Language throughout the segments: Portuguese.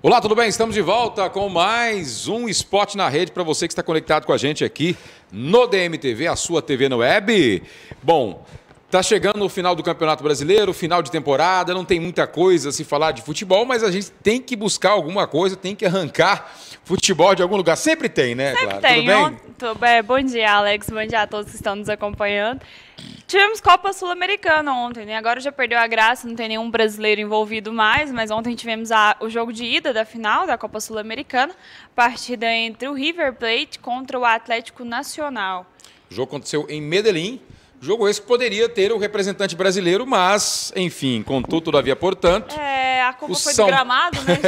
Olá, tudo bem? Estamos de volta com mais um Esporte na Rede para você que está conectado com a gente aqui no DMTV, a sua TV no web. Bom, tá chegando o final do Campeonato Brasileiro, final de temporada, não tem muita coisa a se falar de futebol, mas a gente tem que buscar alguma coisa, tem que arrancar futebol de algum lugar. Sempre tem, né? Sempre claro. tem. Tudo bem? Bom dia, Alex. Bom dia a todos que estão nos acompanhando. Tivemos Copa Sul-Americana ontem, né? Agora já perdeu a graça, não tem nenhum brasileiro envolvido mais, mas ontem tivemos o jogo de ida da final da Copa Sul-Americana, partida entre o River Plate contra o Atlético Nacional. O jogo aconteceu em Medellín. Jogo esse que poderia ter o representante brasileiro, mas, enfim, contudo, todavia, portanto... a culpa foi do gramado, né?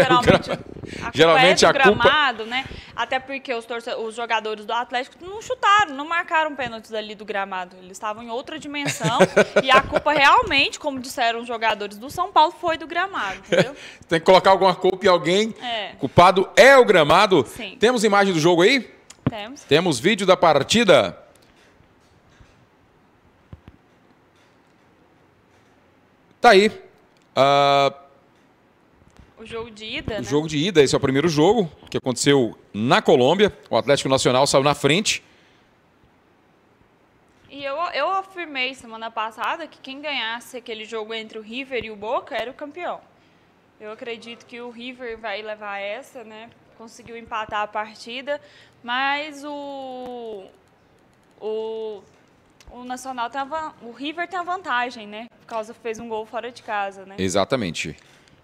Geralmente a culpa é do gramado, né? Até porque os jogadores do Atlético não chutaram, não marcaram pênaltis ali do gramado. Eles estavam em outra dimensão e a culpa realmente, como disseram os jogadores do São Paulo, foi do gramado, entendeu? Tem que colocar alguma culpa em alguém. Culpado é o gramado. Sim. Temos imagem do jogo aí? Temos. Temos vídeo da partida. Tá aí. O jogo de ida, né? O jogo de ida, esse é o primeiro jogo que aconteceu na Colômbia. O Atlético Nacional saiu na frente. E eu afirmei semana passada que quem ganhasse aquele jogo entre o River e o Boca era o campeão. Eu acredito que o River vai levar essa, né? Conseguiu empatar a partida, mas o Nacional o River tem a vantagem, né? Por causa que fez um gol fora de casa, né? Exatamente.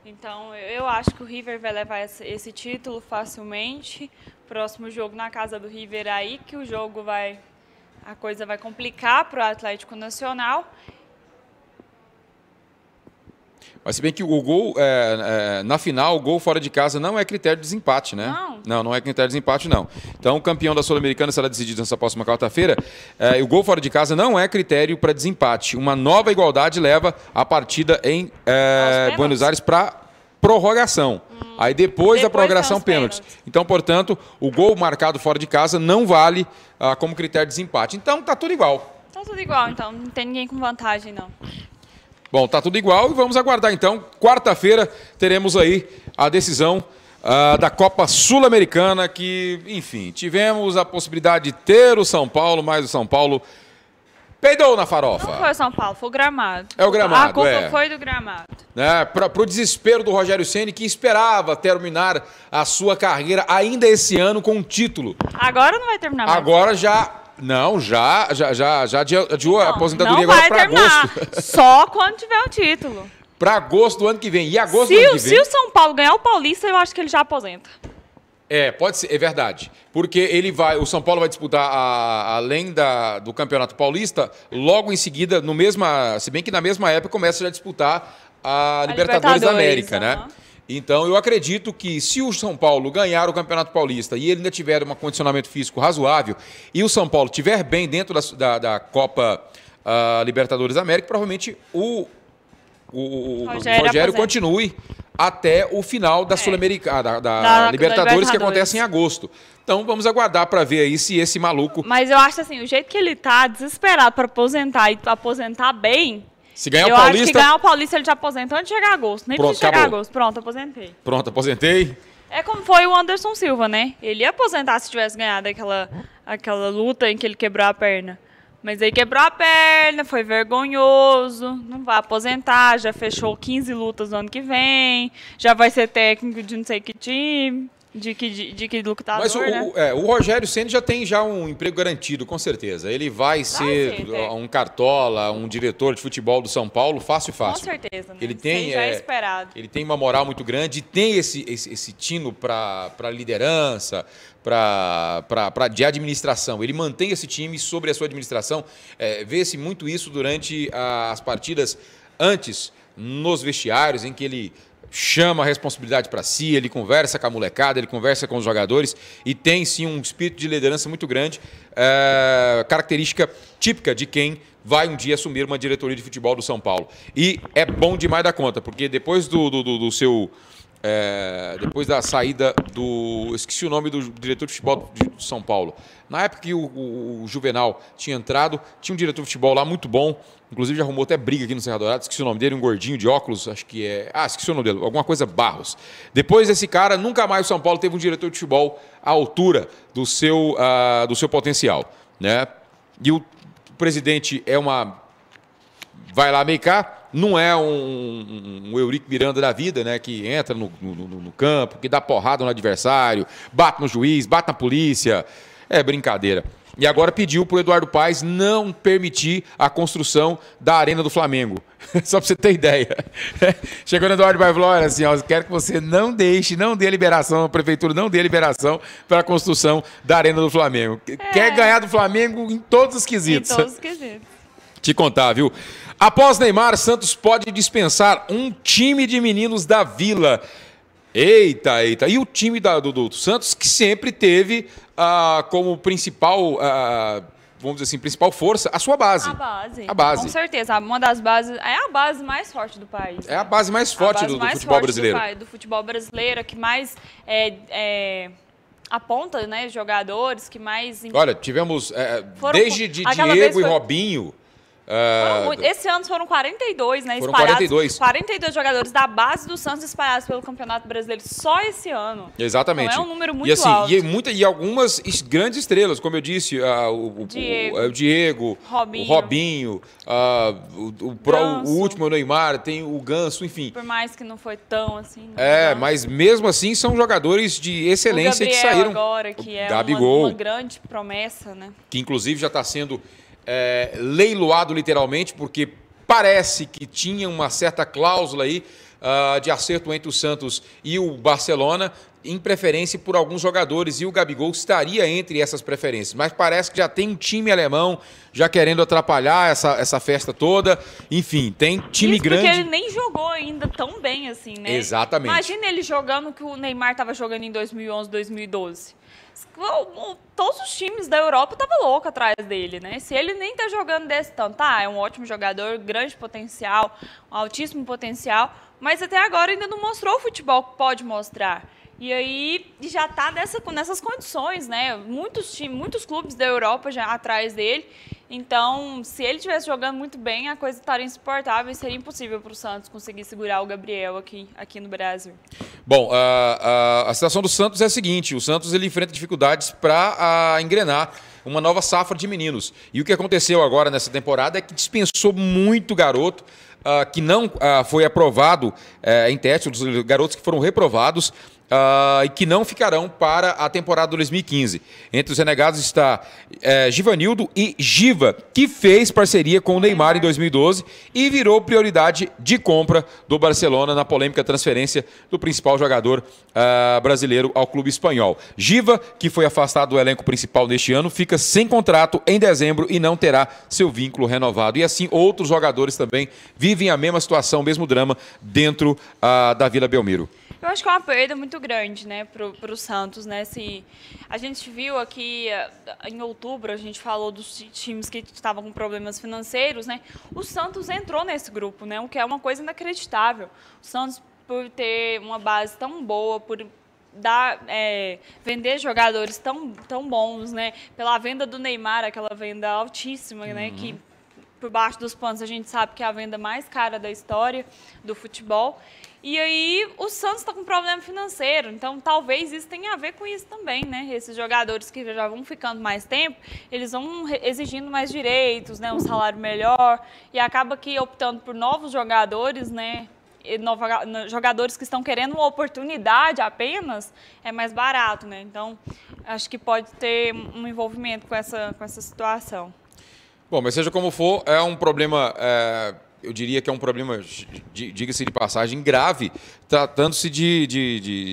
Então, eu acho que o River vai levar esse título facilmente. Próximo jogo na casa do River aí, que a coisa vai complicar para o Atlético Nacional. Mas se bem que o gol, na final, o gol fora de casa não é critério de desempate, né? Não é critério de desempate, não. Então, o campeão da Sul-Americana será decidido nessa próxima quarta-feira. O gol fora de casa não é critério para desempate. Uma nova igualdade leva a partida em Buenos Aires para prorrogação. Aí depois da prorrogação, pênaltis. Então, portanto, o gol marcado fora de casa não vale como critério de desempate. Então, tá tudo igual. Tá tudo igual, então. Não tem ninguém com vantagem, não. Bom, tá tudo igual e vamos aguardar então. Quarta-feira teremos aí a decisão da Copa Sul-Americana que, enfim, tivemos a possibilidade de ter o São Paulo, mas o São Paulo peidou na farofa. Não foi o São Paulo, foi o gramado. É o gramado, A culpa foi do gramado. Para o desespero do Rogério Ceni, que esperava terminar a sua carreira ainda esse ano com um título. Agora não vai terminar mais. Agora já... Não, já adiou a aposentadoria agora para agosto. Só quando tiver o título. Para agosto do ano que vem. E agosto do ano que vem... Se o São Paulo ganhar o Paulista, eu acho que ele já aposenta. Pode ser, é verdade. Porque o São Paulo vai disputar, além do Campeonato Paulista, logo em seguida, se bem que na mesma época começa já a disputar a Libertadores da América, né? Então, eu acredito que se o São Paulo ganhar o Campeonato Paulista e ele ainda tiver um condicionamento físico razoável e o São Paulo estiver bem dentro da Copa Libertadores da América, provavelmente o Rogério continue até o final da Sul-Americana, da Libertadores, que acontece em agosto. Então, vamos aguardar para ver aí se esse maluco... Mas eu acho assim, o jeito que ele tá desesperado para aposentar e aposentar bem... Se ganhar o Paulista... acho que ganhar o Paulista ele já aposenta antes de chegar a agosto. Nem precisa chegar a agosto. Pronto, aposentei. Pronto, aposentei. É como foi o Anderson Silva, né? Ele ia aposentar se tivesse ganhado aquela luta em que ele quebrou a perna. Mas aí quebrou a perna, foi vergonhoso, não vai aposentar, já fechou 15 lutas no ano que vem, já vai ser técnico de não sei que time... De que lutador, mas o Rogério Ceni já tem um emprego garantido, com certeza. Ele vai ser um cartola, um diretor de futebol do São Paulo, fácil. Com certeza, né? Ele tem, já é esperado. Ele tem uma moral muito grande, tem esse tino para liderança, de administração. Ele mantém esse time sobre a sua administração. Vê-se muito isso durante as partidas antes, nos vestiários, em que ele... chama a responsabilidade para si, ele conversa com a molecada, ele conversa com os jogadores e tem sim um espírito de liderança muito grande, característica típica de quem vai um dia assumir uma diretoria de futebol do São Paulo. E é bom demais da conta, porque depois do seu depois da saída do... Esqueci o nome do diretor de futebol de São Paulo. Na época que o Juvenal tinha entrado, tinha um diretor de futebol lá muito bom, inclusive já arrumou até briga aqui no Serra Dourada, esqueci o nome dele, um gordinho de óculos, acho que é... esqueci o nome dele, alguma coisa Barros. Depois desse cara, nunca mais o São Paulo teve um diretor de futebol à altura do seu potencial, né? E o presidente vai lá meio cá, não é um Eurico Miranda da vida, né, que entra no campo, que dá porrada no adversário, bate no juiz, bate na polícia. É brincadeira. E agora pediu para o Eduardo Paes não permitir a construção da Arena do Flamengo. Só para você ter ideia. Chegou no Eduardo Paes e falou, olha, assim, ó, eu quero que você não dê liberação, a prefeitura não dê liberação para a construção da Arena do Flamengo. Quer ganhar do Flamengo em todos os quesitos. Em todos os quesitos. Te contar, viu? Após Neymar, Santos pode dispensar um time de meninos da Vila. Eita. E o time do Santos, que sempre teve como principal, vamos dizer assim, principal força, a sua base. A base. Com certeza. Uma das bases, é a base mais forte do país. É a base mais forte do futebol brasileiro. Do futebol brasileiro, que mais aponta, né, jogadores, que mais... Olha, tivemos desde Diego e Robinho... Esse ano foram 42, né? Foram 42. 42 jogadores da base do Santos espalhados pelo Campeonato Brasileiro só esse ano. Exatamente. Então é um número muito alto. E algumas grandes estrelas, como eu disse, o Diego, o Robinho, o último, o Neymar, tem o Ganso, enfim. Por mais que não foi tão assim. Mas mesmo assim são jogadores de excelência que saíram. Agora, que é uma grande promessa, né? Que inclusive já está sendo... leiloado literalmente, porque parece que tinha uma certa cláusula aí de acerto entre o Santos e o Barcelona, em preferência por alguns jogadores, e o Gabigol estaria entre essas preferências. Mas parece que já tem um time alemão já querendo atrapalhar essa festa toda. Enfim, tem time grande. Porque ele nem jogou ainda tão bem assim, né? Exatamente. Imagina ele jogando o que o Neymar estava jogando em 2011, 2012. Todos os times da Europa estavam loucos atrás dele, né? Se ele nem tá jogando desse tanto, é um ótimo jogador, grande potencial, um altíssimo potencial, mas até agora ainda não mostrou o futebol que pode mostrar. E aí já tá nessas condições, né? Muitos clubes da Europa já atrás dele. Então, se ele estivesse jogando muito bem, a coisa estaria insuportável e seria impossível para o Santos conseguir segurar o Gabriel aqui no Brasil. Bom, a situação do Santos é a seguinte: o Santos ele enfrenta dificuldades para engrenar uma nova safra de meninos. E o que aconteceu agora nessa temporada é que dispensou muito garoto que não foi aprovado em teste, os garotos que foram reprovados. E que não ficarão para a temporada 2015. Entre os renegados está Givanildo e Giva, que fez parceria com o Neymar em 2012 e virou prioridade de compra do Barcelona na polêmica transferência do principal jogador brasileiro ao clube espanhol. Giva, que foi afastado do elenco principal neste ano, fica sem contrato em dezembro e não terá seu vínculo renovado. E assim, outros jogadores também vivem a mesma situação, o mesmo drama dentro da Vila Belmiro. Eu acho que é uma perda muito grande, né, pro Santos, né? A gente viu aqui em outubro, a gente falou dos times que estavam com problemas financeiros, né? O Santos entrou nesse grupo, né? O que é uma coisa inacreditável. O Santos, por ter uma base tão boa, por vender jogadores tão bons, né? Pela venda do Neymar, aquela venda altíssima, né? Que por baixo dos panos a gente sabe que é a venda mais cara da história do futebol. E aí o Santos está com problema financeiro, então talvez isso tenha a ver com isso também, né? Esses jogadores que já vão ficando mais tempo, eles vão exigindo mais direitos, né? Um salário melhor, e acaba que optando por novos jogadores, né? Jogadores que estão querendo uma oportunidade apenas, é mais barato, né? Então, acho que pode ter um envolvimento com essa situação. Bom, mas seja como for, é um problema... eu diria que é um problema, diga-se de passagem, grave, tratando-se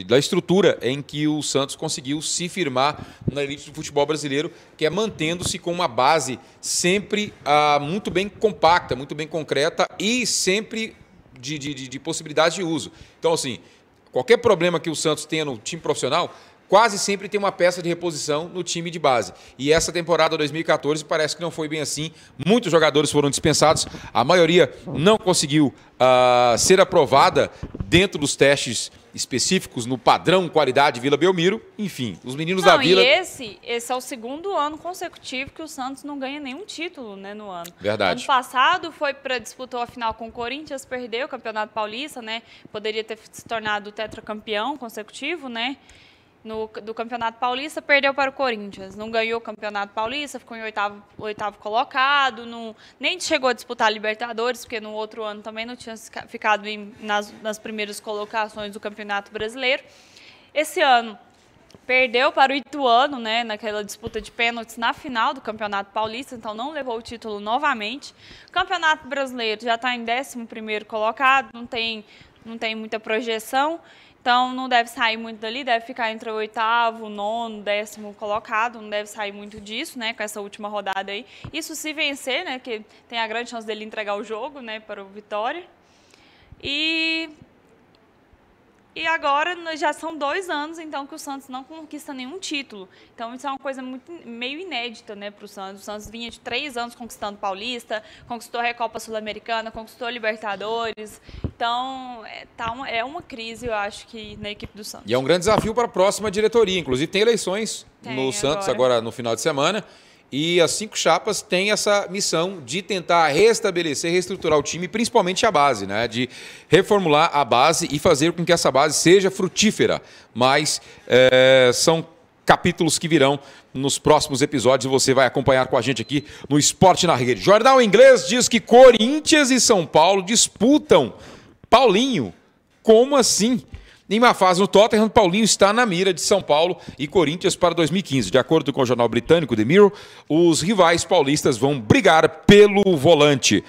da estrutura em que o Santos conseguiu se firmar na elite do futebol brasileiro, que é mantendo-se com uma base sempre muito bem compacta, muito bem concreta e sempre de possibilidade de uso. Então, assim, qualquer problema que o Santos tenha no time profissional, quase sempre tem uma peça de reposição no time de base. E essa temporada 2014 parece que não foi bem assim. Muitos jogadores foram dispensados. A maioria não conseguiu ser aprovada dentro dos testes específicos no padrão qualidade Vila Belmiro. Enfim, os meninos da Vila... E esse é o segundo ano consecutivo que o Santos não ganha nenhum título, né, no ano. Verdade. Ano passado disputou a final com o Corinthians, perdeu o Campeonato Paulista, né? Poderia ter se tornado tetracampeão consecutivo, né? Do Campeonato Paulista, perdeu para o Corinthians. Não ganhou o Campeonato Paulista, ficou em oitavo colocado, nem chegou a disputar a Libertadores, porque no outro ano também não tinha ficado nas primeiras colocações do Campeonato Brasileiro. Esse ano perdeu para o Ituano, né, naquela disputa de pênaltis na final do Campeonato Paulista, então não levou o título novamente. O Campeonato Brasileiro já está em 11º colocado, não tem muita projeção. Então, não deve sair muito dali, deve ficar entre o 8º, 9º, 10º colocado, não deve sair muito disso, né, com essa última rodada aí. Isso se vencer, né, que tem a grande chance dele entregar o jogo, né, para o Vitória. E agora já são 2 anos, então, que o Santos não conquista nenhum título. Então, isso é uma coisa meio inédita, né, para o Santos. O Santos vinha de 3 anos conquistando Paulista, conquistou a Recopa Sul-Americana, conquistou a Libertadores. Então, é uma crise, eu acho, que na equipe do Santos. E é um grande desafio para a próxima diretoria. Inclusive, tem eleições no Santos agora no final de semana. E as 5 chapas têm essa missão de tentar restabelecer, reestruturar o time, principalmente a base, né? De reformular a base e fazer com que essa base seja frutífera. Mas são capítulos que virão nos próximos episódios e você vai acompanhar com a gente aqui no Esporte na Rede. Jornal Inglês diz que Corinthians e São Paulo disputam. Paulinho, como assim? Em uma fase no Tottenham, Paulinho está na mira de São Paulo e Corinthians para 2015. De acordo com o jornal britânico The Mirror, os rivais paulistas vão brigar pelo volante.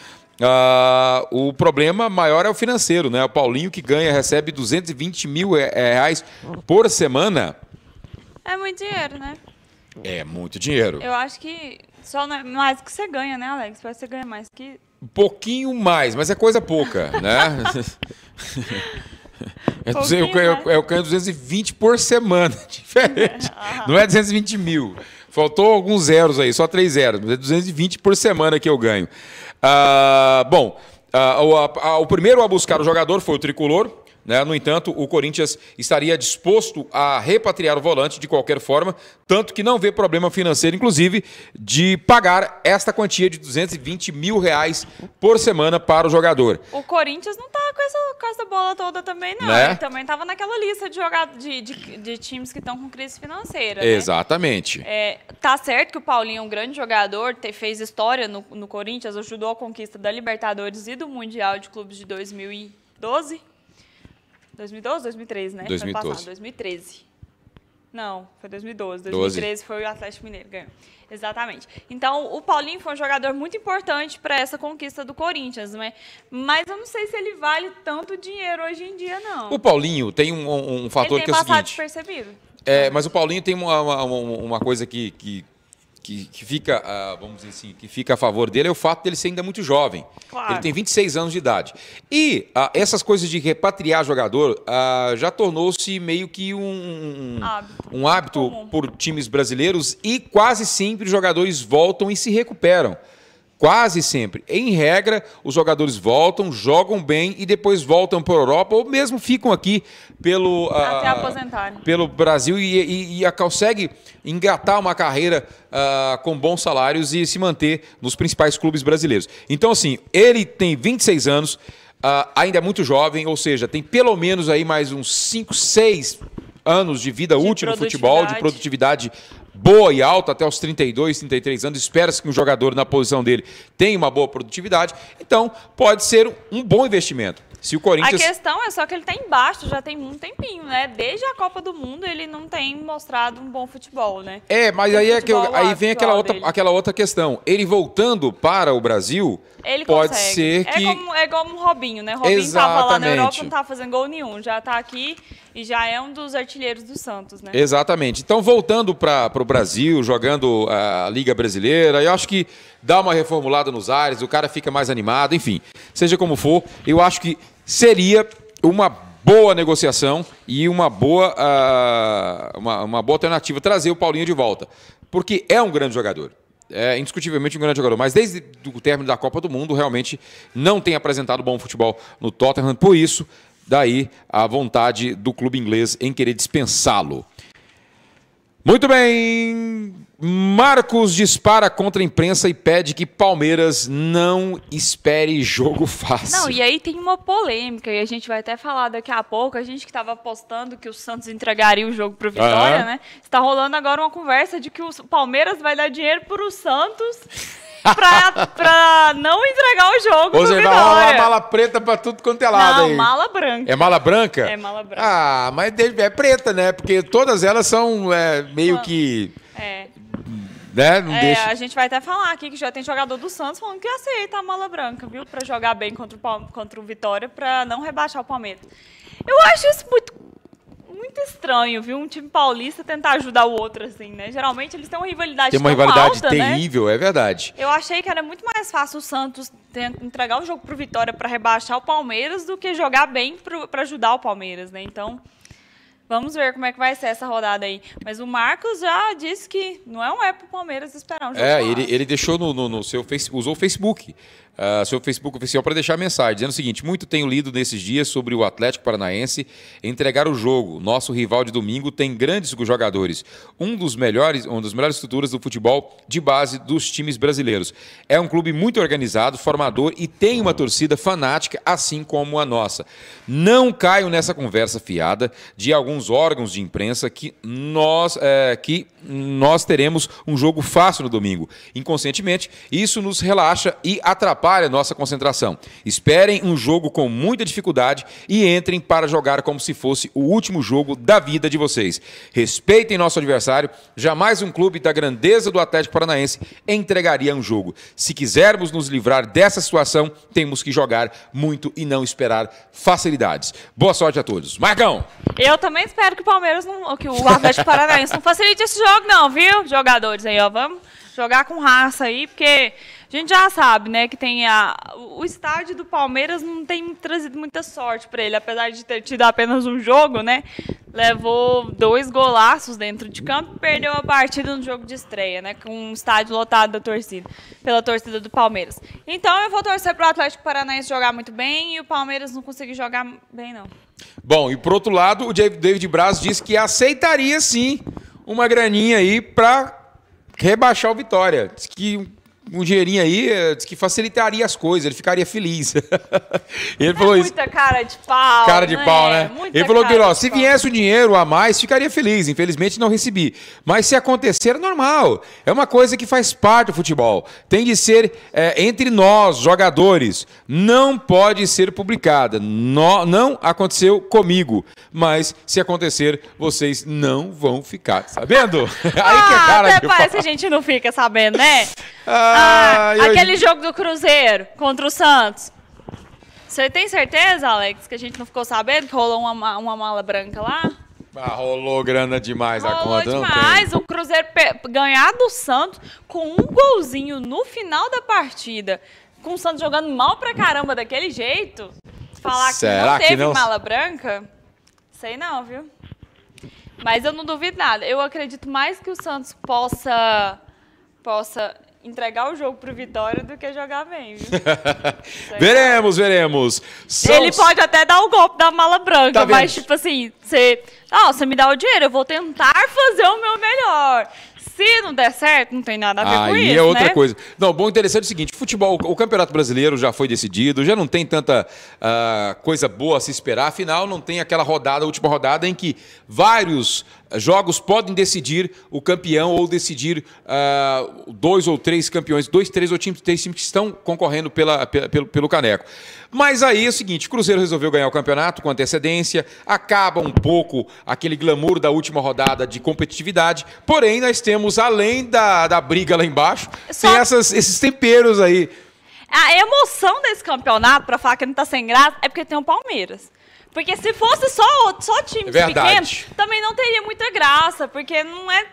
O problema maior é o financeiro, né? O Paulinho, que recebe 220 mil reais por semana. É muito dinheiro, né? É muito dinheiro. Eu acho que só não é mais que você ganha, né, Alex? Parece que você ganha mais que... Um pouquinho mais, mas é coisa pouca, né? Eu ganho 220 por semana, diferente. Não é 220 mil. Faltou alguns zeros aí, só 3 zeros, mas é 220 por semana que eu ganho. O primeiro a buscar o jogador foi o Tricolor. Né? No entanto, o Corinthians estaria disposto a repatriar o volante de qualquer forma, tanto que não vê problema financeiro, inclusive, de pagar esta quantia de 220 mil reais por semana para o jogador. O Corinthians não está com essa bola toda também, não. Né? Ele também estava naquela lista de times que estão com crise financeira. Exatamente. Né? Tá certo que o Paulinho é um grande jogador, fez história no Corinthians, ajudou a conquista da Libertadores e do Mundial de Clubes de 2012. 2012, 2013, né? 2012. 2013. Não, foi 2012. 2013 foi o Atlético Mineiro, ganhou. Exatamente. Então, o Paulinho foi um jogador muito importante para essa conquista do Corinthians, né? Mas eu não sei se ele vale tanto dinheiro hoje em dia, não. O Paulinho tem um fator que é o seguinte... Ele tem passado despercebido. Mas o Paulinho tem uma coisa que fica, vamos dizer assim, que fica a favor dele é o fato dele ser ainda muito jovem. Claro. Ele tem 26 anos de idade. E essas coisas de repatriar jogador já tornou-se meio que um hábito por times brasileiros e quase sempre os jogadores voltam e se recuperam. Quase sempre. Em regra, os jogadores voltam, jogam bem e depois voltam para a Europa ou mesmo ficam aqui até aposentarem. Pelo Brasil e consegue engatar uma carreira com bons salários e se manter nos principais clubes brasileiros. Então, assim, ele tem 26 anos, ainda é muito jovem, ou seja, tem pelo menos aí mais uns 5, 6 anos de vida útil no futebol, de produtividade boa e alta, até os 32, 33 anos. Espera-se que um jogador na posição dele tenha uma boa produtividade. Então, pode ser um bom investimento. Se o Corinthians... A questão é só que ele está embaixo, já tem um tempinho, né? Desde a Copa do Mundo ele não tem mostrado um bom futebol, né? Mas aí vem aquela outra questão. Ele voltando para o Brasil, ele pode consegue. ser que... É como o Robinho, né? Robinho estava lá na Europa, não estava fazendo gol nenhum. Já está aqui e já é um dos artilheiros do Santos, né? Exatamente. Então, voltando para o Brasil, jogando a Liga Brasileira, eu acho que dá uma reformulada nos ares, o cara fica mais animado, enfim. Seja como for, eu acho que seria uma boa negociação e uma boa alternativa trazer o Paulinho de volta. Porque é um grande jogador. É indiscutivelmente um grande jogador, mas desde o término da Copa do Mundo realmente não tem apresentado bom futebol no Tottenham, por isso daí a vontade do clube inglês em querer dispensá-lo. Muito bem, Marcos dispara contra a imprensa e pede que Palmeiras não espere jogo fácil. Não, e aí tem uma polêmica, e a gente vai até falar daqui a pouco, a gente que estava apostando que o Santos entregaria o jogo para o Vitória, né? Está rolando agora uma conversa de que o Palmeiras vai dar dinheiro para o Santos pra não entregar o jogo pro Vitória. Vai rolar mala preta pra tudo quanto é lado aí. Não, mala branca. É mala branca? É mala branca. Ah, mas é preta, né? Porque todas elas são meio que... Né? Não deixa... A gente vai até falar aqui que já tem jogador do Santos falando que aceita a mala branca, viu? Pra jogar bem contra o Vitória, pra não rebaixar o Palmeiras. Eu acho isso muito estranho, viu? Um time paulista tentar ajudar o outro, assim, né? Geralmente eles têm uma rivalidade Tem uma rivalidade alta, terrível, né? É verdade. Eu achei que era muito mais fácil o Santos entregar o jogo pro Vitória pra rebaixar o Palmeiras do que jogar bem pra ajudar o Palmeiras, né? Então, vamos ver como é que vai ser essa rodada aí. Mas o Marcos já disse que não é pro Palmeiras esperar um jogo. Ele deixou no seu Facebook, usou o Facebook. Seu Facebook oficial para deixar a mensagem, dizendo o seguinte: muito tenho lido nesses dias sobre o Atlético Paranaense entregar o jogo. Nosso rival de domingo tem grandes jogadores, uma das melhores estruturas do futebol de base dos times brasileiros. É um clube muito organizado, formador e tem uma torcida fanática, assim como a nossa. Não caio nessa conversa fiada de alguns órgãos de imprensa que nós teremos um jogo fácil no domingo. Inconscientemente, isso nos relaxa e atrapalha a nossa concentração. Esperem um jogo com muita dificuldade e entrem para jogar como se fosse o último jogo da vida de vocês. Respeitem nosso adversário. Jamais um clube da grandeza do Atlético Paranaense entregaria um jogo. Se quisermos nos livrar dessa situação, temos que jogar muito e não esperar facilidades. Boa sorte a todos. Marcão! Eu também espero que o Atlético Paranaense não facilite esse jogo não, viu? Jogadores aí, ó, vamos jogar com raça aí, porque a gente já sabe, né, que tem o estádio do Palmeiras não tem trazido muita sorte para ele, apesar de ter tido apenas um jogo, né? Levou 2 golaços dentro de campo e perdeu a partida no jogo de estreia, né, com um estádio lotado pela torcida do Palmeiras. Então eu vou torcer para o Atlético Paranaense jogar muito bem e o Palmeiras não conseguir jogar bem, não. Bom, e por outro lado, o David Braz disse que aceitaria sim uma graninha aí para rebaixar o Vitória. Diz que um dinheirinho aí, diz que facilitaria as coisas, ele ficaria feliz. Ele falou isso. Muita cara de pau. Cara de pau, né? Ele falou que, se viesse o dinheiro a mais, ficaria feliz. Infelizmente não recebi. Mas se acontecer, é normal. É uma coisa que faz parte do futebol. Tem de ser entre nós, jogadores. Não pode ser publicada. Não aconteceu comigo. Mas se acontecer, vocês não vão ficar sabendo. Aí que é cara até de parece pau. que a gente não fica sabendo, né? Aquele jogo do Cruzeiro contra o Santos. Você tem certeza, Alex, que a gente não ficou sabendo que rolou uma mala branca lá? Rolou grana demais a conta. Rolou demais. O Cruzeiro ganhar do Santos com um golzinho no final da partida, com o Santos jogando mal pra caramba daquele jeito. Falar que não teve mala branca, sei não, viu? Mas eu não duvido nada. Eu acredito mais que o Santos possa entregar o jogo pro Vitória do que jogar bem, viu? Veremos. Ele pode até dar o golpe da mala branca, mas tipo assim, você me dá o dinheiro, eu vou tentar fazer o meu melhor. Se não der certo, não tem nada a ver com isso, aí é outra né? coisa. Não, bom, interessante é o seguinte, futebol, o Campeonato Brasileiro já foi decidido, já não tem tanta coisa boa a se esperar, afinal não tem aquela última rodada em que vários jogos podem decidir o campeão ou decidir 2 ou 3 campeões, 2, 3 ou 3 times que estão concorrendo pelo caneco. Mas aí é o seguinte, o Cruzeiro resolveu ganhar o campeonato com antecedência, acaba um pouco aquele glamour da última rodada de competitividade, porém nós temos, além da briga lá embaixo, tem esses temperos aí. A emoção desse campeonato, pra falar que não tá sem graça, é porque tem o Palmeiras. Porque se fosse só times pequenos, também não teria muita graça, porque não é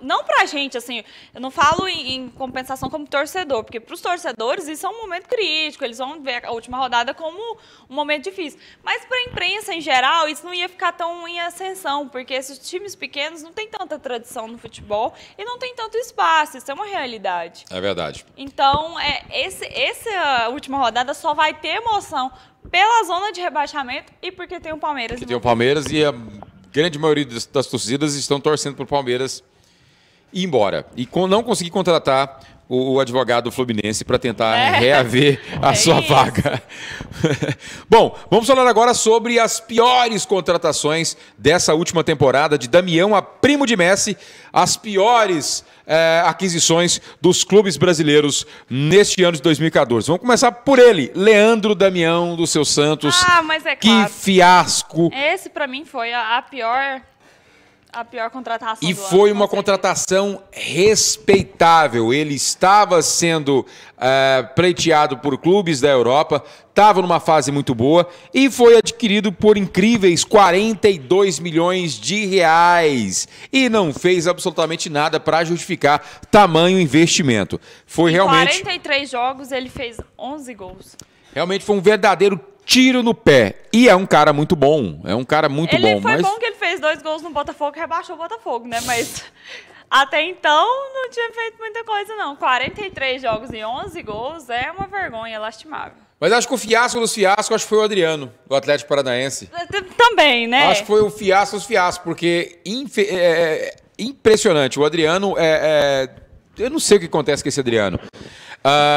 não pra gente, assim, eu não falo em compensação como torcedor, porque pros torcedores isso é um momento crítico, eles vão ver a última rodada como um momento difícil. Mas pra imprensa em geral, isso não ia ficar tão em ascensão, porque esses times pequenos não têm tanta tradição no futebol e não tem tanto espaço, isso é uma realidade. É verdade. Então, essa última rodada só vai ter emoção pela zona de rebaixamento e porque tem o Palmeiras. Porque tem o Palmeiras e a grande maioria das torcidas estão torcendo para o Palmeiras ir embora. E não conseguir contratar o advogado Fluminense para tentar reaver a sua vaga. Bom, vamos falar agora sobre as piores contratações dessa última temporada de Damião a primo de Messi, as piores aquisições dos clubes brasileiros neste ano de 2014. Vamos começar por ele, Leandro Damião do seu Santos. Mas é claro. Que fiasco. Esse para mim foi a pior contratação e do foi ano, uma contratação respeitável. Ele estava sendo pleiteado por clubes da Europa, estava numa fase muito boa e foi adquirido por incríveis 42 milhões de reais. E não fez absolutamente nada para justificar tamanho investimento. Foi realmente... 43 jogos, ele fez 11 gols. Realmente foi um verdadeiro tiro no pé. E é um cara muito bom. É um cara muito bom. Ele foi bom que ele fez 2 gols no Botafogo e rebaixou o Botafogo, né? Mas até então não tinha feito muita coisa, não. 43 jogos e 11 gols é uma vergonha, lastimável. Mas acho que o fiasco dos fiascos acho que foi o Adriano, do Atlético Paranaense. Também, né? Acho que foi o fiasco dos fiascos, porque impressionante. O Adriano eu não sei o que acontece com esse Adriano.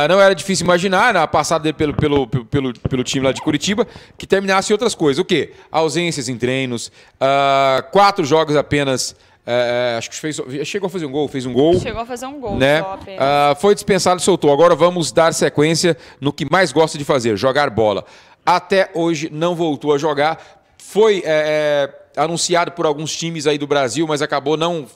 Não era difícil imaginar, na passada dele pelo time lá de Curitiba, que terminasse em outras coisas. O quê? Ausências em treinos, 4 jogos apenas. Acho que chegou a fazer um gol, fez um gol. Chegou a fazer um gol, né? só apenas. Foi dispensado e soltou. Agora vamos dar sequência no que mais gosta de fazer, jogar bola. Até hoje não voltou a jogar. Foi anunciado por alguns times aí do Brasil, mas acabou não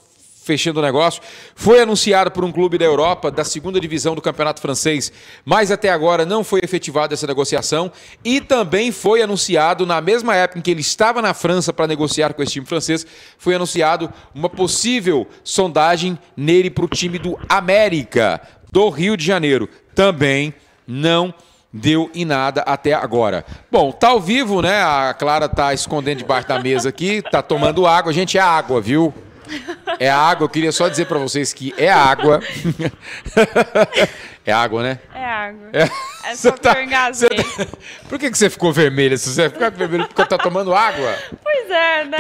fechando o negócio. Foi anunciado por um clube da Europa, da segunda divisão do Campeonato Francês, mas até agora não foi efetivada essa negociação. E também foi anunciado, na mesma época em que ele estava na França para negociar com esse time francês, foi anunciado uma possível sondagem nele para o time do América, do Rio de Janeiro. Também não deu em nada até agora. Bom, tá ao vivo, né? A Clara tá escondendo debaixo da mesa aqui, tá tomando água. Gente, é água, viu? É água, eu queria só dizer pra vocês que é água. É água, né? É água. É só que eu engasguei. Por que você ficou vermelha? Você ficou vermelha porque tá tomando água? Pois é, né?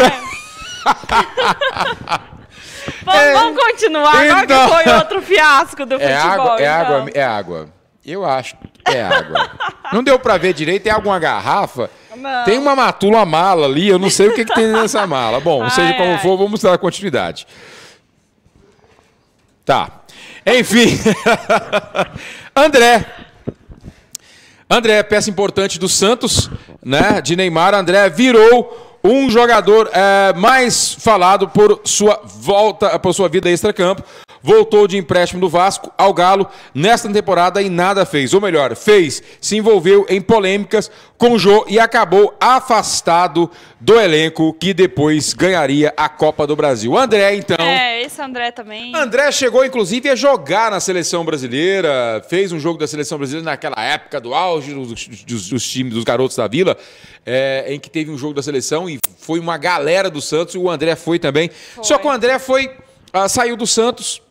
Vamos continuar. Agora que foi outro fiasco do futebol. É água. Eu acho que é água. Não deu pra ver direito, tem alguma garrafa? Não. Tem uma matula, uma mala ali, eu não sei o que tem nessa mala. Bom, seja como for, vamos dar continuidade. Tá. Enfim. André, peça importante do Santos, né? De Neymar. André virou um jogador mais falado por sua volta, por sua vida extracampo. Voltou de empréstimo do Vasco ao Galo nesta temporada e nada fez. Ou melhor, fez, se envolveu em polêmicas com o Jô e acabou afastado do elenco que depois ganharia a Copa do Brasil. André, então... esse André também. André chegou, inclusive, a jogar na seleção brasileira, fez um jogo da seleção brasileira naquela época do auge dos times, dos garotos da Vila, em que teve um jogo da seleção e foi uma galera do Santos e o André foi também. Só que o André saiu do Santos...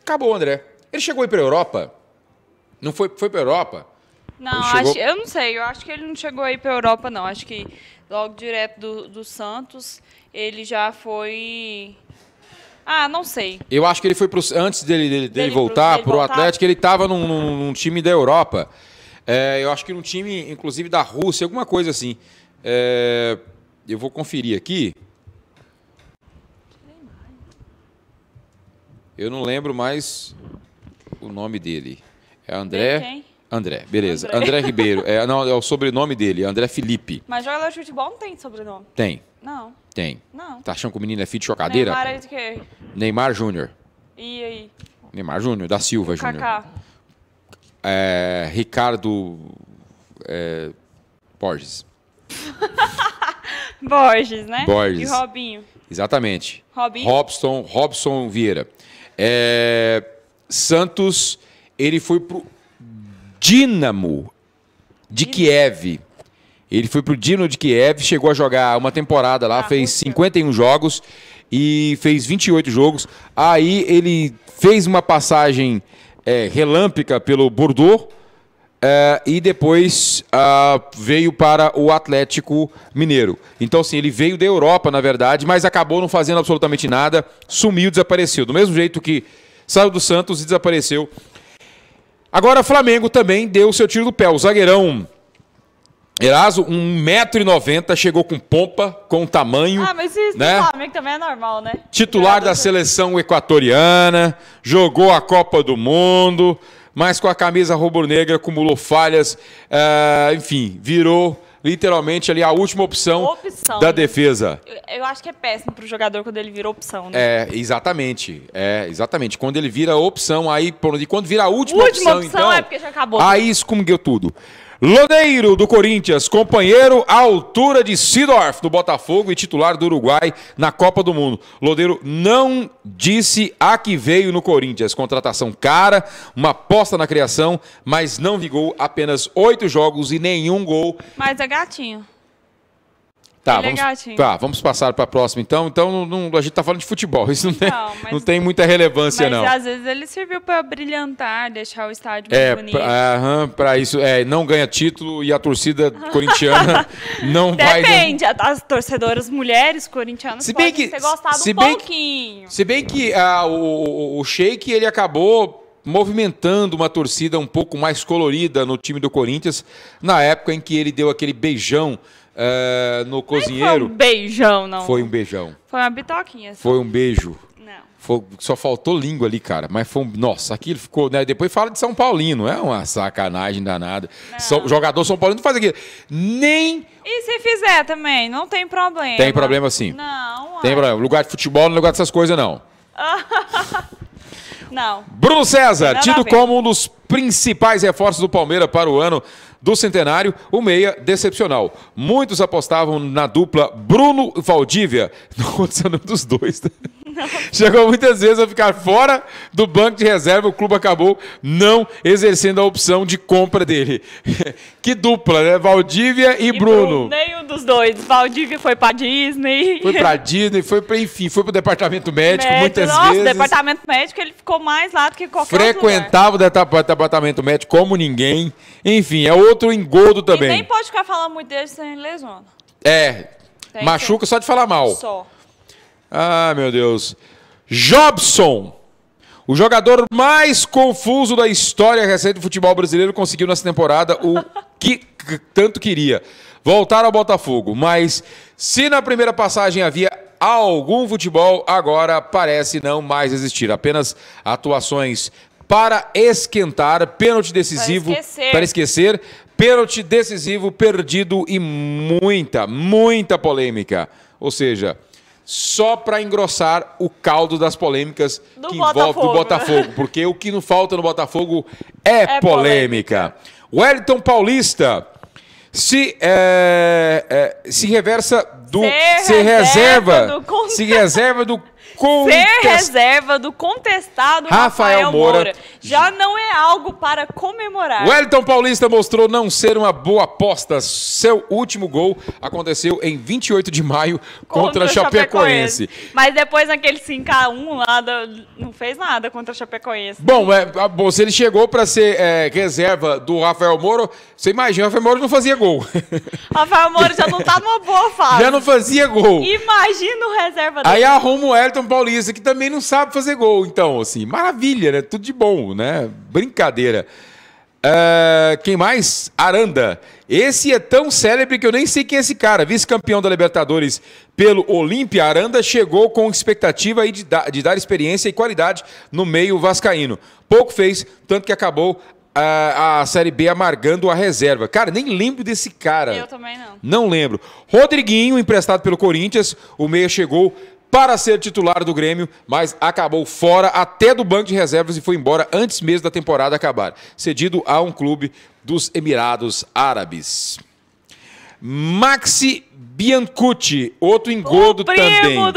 Acabou, André. Ele chegou aí para a Europa? Não foi para a Europa? Não, eu não sei. Eu acho que ele não chegou aí para a Europa, não. Acho que logo direto do Santos, ele já foi... não sei. Eu acho que ele foi antes dele voltar para o Atlético, ele estava num time da Europa. Eu acho que num time, inclusive, da Rússia, alguma coisa assim. Eu vou conferir aqui. Eu não lembro mais o nome dele. É André... Quem? André, beleza. André Ribeiro. É o sobrenome dele, André Felipe. Mas jogador de futebol não tem sobrenome. Tem. Não. Tem. Não. Tá achando que o menino é filho de chocadeira? Neymar é de quê? Neymar Júnior. E aí? Neymar Júnior, da Silva Júnior. Kaká. Ricardo Borges. Borges, né? Borges. E Robinho. Exatamente. Robinho? Robson Vieira. Santos, ele foi pro Dinamo de Kiev. Ele foi pro Dinamo de Kiev, chegou a jogar uma temporada lá, fez 51 jogos e fez 28 jogos. Aí ele fez uma passagem relâmpaga pelo Bordeaux, e depois veio para o Atlético Mineiro. Então, assim, ele veio da Europa, na verdade, mas acabou não fazendo absolutamente nada, sumiu, desapareceu. Do mesmo jeito que saiu do Santos e desapareceu. Agora, o Flamengo também deu o seu tiro do pé. O zagueirão Eraso, 1,90 m, chegou com pompa, com tamanho. Mas isso do Flamengo também é normal, né? Titular da seleção equatoriana, jogou a Copa do Mundo, mas com a camisa rubro-negra acumulou falhas, enfim, virou literalmente ali a última opção da defesa. Eu acho que é péssimo para o jogador quando ele vira opção, né? Exatamente. Quando ele vira opção, aí quando vira a última opção, então, é porque já acabou. Aí excomungueu tudo. Lodeiro do Corinthians, companheiro à altura de Seedorf do Botafogo e titular do Uruguai na Copa do Mundo. Lodeiro não disse a que veio no Corinthians. Contratação cara, uma aposta na criação, mas não vingou, apenas 8 jogos e nenhum gol. Mas é gatinho. Vamos passar para a próxima, então. Então, a gente está falando de futebol. Isso não tem muita relevância, não. Mas às vezes ele serviu para brilhantar, deixar o estádio mais bonito. Para isso. Não ganha título e a torcida corintiana não vai... Depende. As torcedoras mulheres corintianas podem ter gostado um pouquinho. Se bem que o Sheik, ele acabou movimentando uma torcida um pouco mais colorida no time do Corinthians, na época em que ele deu aquele beijão no cozinheiro. Não foi um beijão, não. Foi um beijão. Foi uma bitoquinha. Foi um beijo. Não. Só faltou língua ali, cara. Mas foi nossa, aquilo ficou... Né? Depois fala de São Paulino. É uma sacanagem danada. Jogador São Paulino não faz aquilo. Nem... E se fizer também? Não tem problema. Tem problema sim. Não. Tem problema. Lugar de futebol não é lugar dessas coisas, não. Não. Bruno César, tido como um dos principais reforços do Palmeiras para o ano do centenário, o meia decepcional. Muitos apostavam na dupla Bruno Valdívia. Não aconteceu nenhum dos dois. Não. Chegou muitas vezes a ficar fora do banco de reserva. O clube acabou não exercendo a opção de compra dele. Que dupla, né? Valdívia e Bruno. Nenhum dos dois. Valdívia foi para Disney. Foi para Disney, foi para o departamento médico muitas vezes. O departamento médico ele ficou mais lá do que qualquer outro lugar. Frequentava o departamento médico como ninguém. Enfim, é outro engodo também. E nem pode ficar falando muito dele sem lesiona. Machuca só de falar mal. Só. Ah, meu Deus. Jobson, o jogador mais confuso da história recente do futebol brasileiro, conseguiu nessa temporada o que tanto queria. Voltar ao Botafogo. Mas se na primeira passagem havia algum futebol, agora parece não mais existir. Apenas atuações para esquentar, pênalti decisivo para esquecer, pênalti decisivo perdido e muita polêmica. Ou seja, só para engrossar o caldo das polêmicas do Botafogo, porque o que não falta no Botafogo é polêmica. Wellington Paulista se reserva do contestado Rafael Moura. Já não é algo para comemorar. Wellington Paulista mostrou não ser uma boa aposta. Seu último gol aconteceu em 28 de maio contra a Chapecoense. Mas depois naquele 5-1 lá, não fez nada contra a Chapecoense. Bom, se ele chegou para ser reserva do Rafael Moura, você imagina, o Rafael Moura não fazia gol. Rafael Moura já não tá numa boa fase. Já não fazia gol. Imagina o reserva dele. Aí arruma o Wellington Paulista, que também não sabe fazer gol. Então, assim, maravilha, né? Tudo de bom, né? Brincadeira. Quem mais? Aranda. Esse é tão célebre que eu nem sei quem é esse cara. Vice-campeão da Libertadores pelo Olímpia, Aranda chegou com expectativa aí de dar experiência e qualidade no meio vascaíno. Pouco fez, tanto que acabou a Série B amargando a reserva. Cara, nem lembro desse cara. Eu também não. Não lembro. Rodriguinho, emprestado pelo Corinthians, o meia chegou para ser titular do Grêmio, mas acabou fora até do banco de reservas e foi embora antes mesmo da temporada acabar, cedido a um clube dos Emirados Árabes. Maxi Biancucci, outro engodo também. O